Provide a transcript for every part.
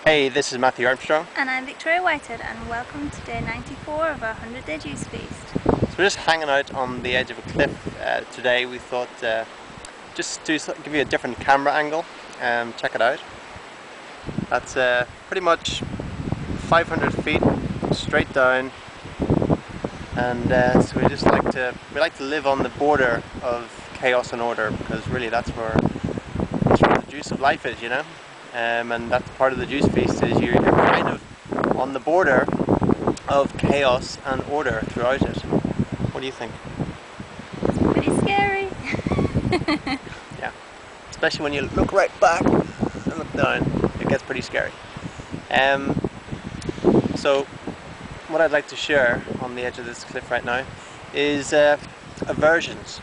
Hey, this is Matthew Armstrong. And I'm Victoria Whitehead, and welcome to day 94 of our 100-day juice feast. So we're just hanging out on the edge of a cliff today. We thought just to give you a different camera angle. Check it out. That's pretty much 500 feet straight down, and so we like to live on the border of chaos and order, because really that's where the juice of life is, you know. And that's part of the juice feast, is you're kind of on the border of chaos and order throughout it. What do you think? It's pretty scary. Yeah, especially when you look right back and look down, it gets pretty scary. So what I'd like to share on the edge of this cliff right now is aversions.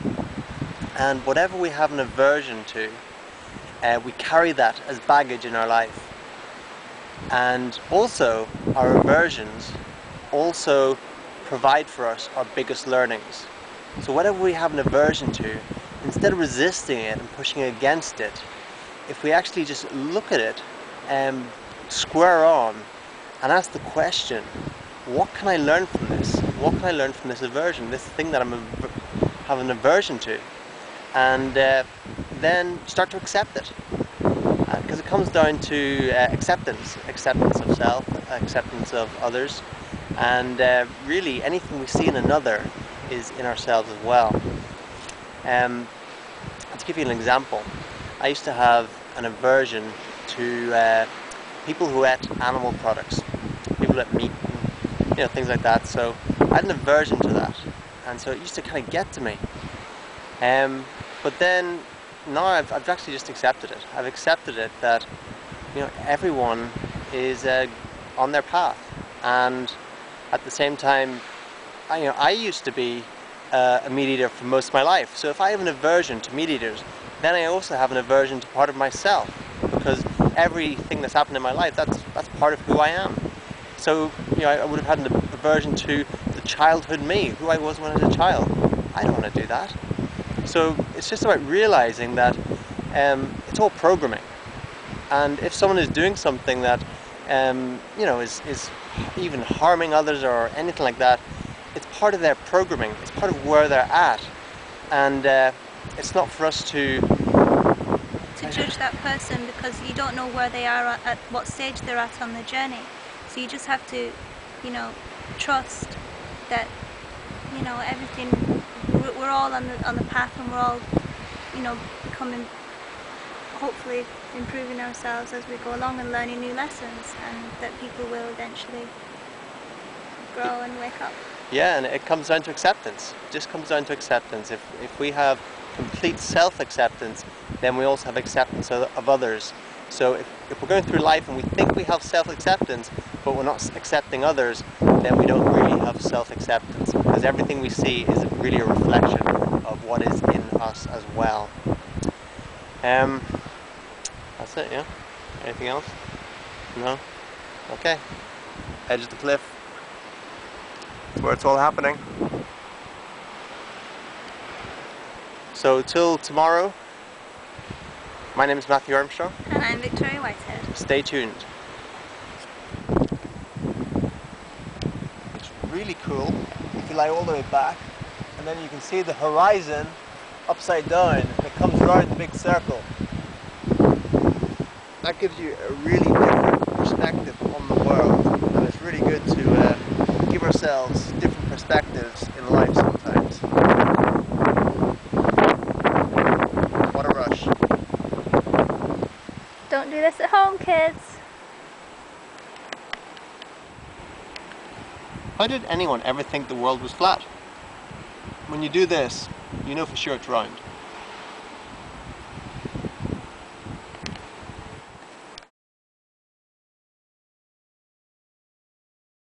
And whatever we have an aversion to, we carry that as baggage in our life. And also, our aversions also provide for us our biggest learnings. So whatever we have an aversion to, instead of resisting it and pushing against it, if we actually just look at it square on and ask the question, what can I learn from this? What can I learn from this aversion, this thing that have an aversion to? And then start to accept it, because it comes down to acceptance of self, acceptance of others, and really anything we see in another is in ourselves as well. To give you an example, I used to have an aversion to people who ate animal products, people that eat meat, things like that. So I had an aversion to that, and so it used to kind of get to me. But then now I've actually just accepted it. I've accepted it that everyone is on their path, and at the same time, I used to be a meat eater for most of my life. So if I have an aversion to meat eaters, then I also have an aversion to part of myself, because everything that's happened in my life, that's part of who I am. So I would have had an aversion to the childhood me, who I was when I was a child. I don't want to do that. So it's just about realizing that it's all programming, and if someone is doing something that is even harming others or anything like that, it's part of their programming. It's part of where they're at, and it's not for us to judge that person, because you don't know where they are at what stage they're at on the journey. So you just have to, trust that everything. We're all on the path, and we're all, becoming, hopefully improving ourselves as we go along and learning new lessons, and that people will eventually grow and wake up. Yeah, and it comes down to acceptance. It just comes down to acceptance. If we have complete self-acceptance, then we also have acceptance of others. So if we're going through life and we think we have self-acceptance, but we're not accepting others, then we don't really have self-acceptance, because everything we see is really a reflection of what is in us as well. That's it, yeah? Anything else? No? Okay. Edge of the cliff. That's where it's all happening. So till tomorrow, my name is Matthew Armstrong. And I'm Victoria Whitehead. Stay tuned. It's really cool if you lie all the way back, and then you can see the horizon upside down. It comes around the big circle. That gives you a really different perspective on the world, and it's really good to give ourselves different perspectives in life sometimes. What a rush. Don't do this at home, kids. How did anyone ever think the world was flat? When you do this, you know for sure it's round.